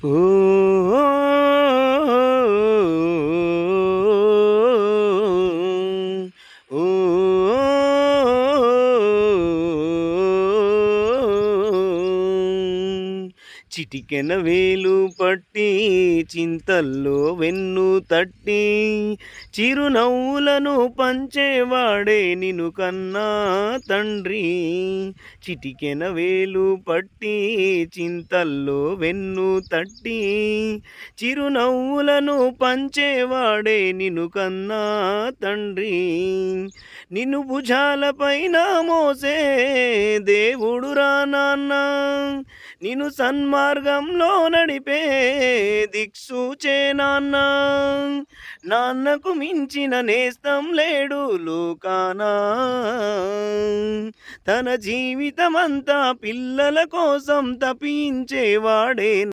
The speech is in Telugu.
ఓ చిటికెన వేలు పట్టి చింతల్లో వెన్ను తట్టి చిరునవ్వులను పంచేవాడే నిన్ను కన్నా తండ్రి. చిటికెన వేలు పట్టి చింతల్లో వెన్ను తట్టి చిరునవ్వులను పంచేవాడే నిన్ను కన్నా తండ్రి. నిన్ను భుజాలపైన మోసే దేవుడురా నాన్న, నిన్ను సన్మార్గంలో నడిపే దిక్సూచే నాన్న. నాన్నకు మించిన నేస్తం లేడు లోకానా, తన జీవితమంతా పిల్లల కోసం తపించేవాడే.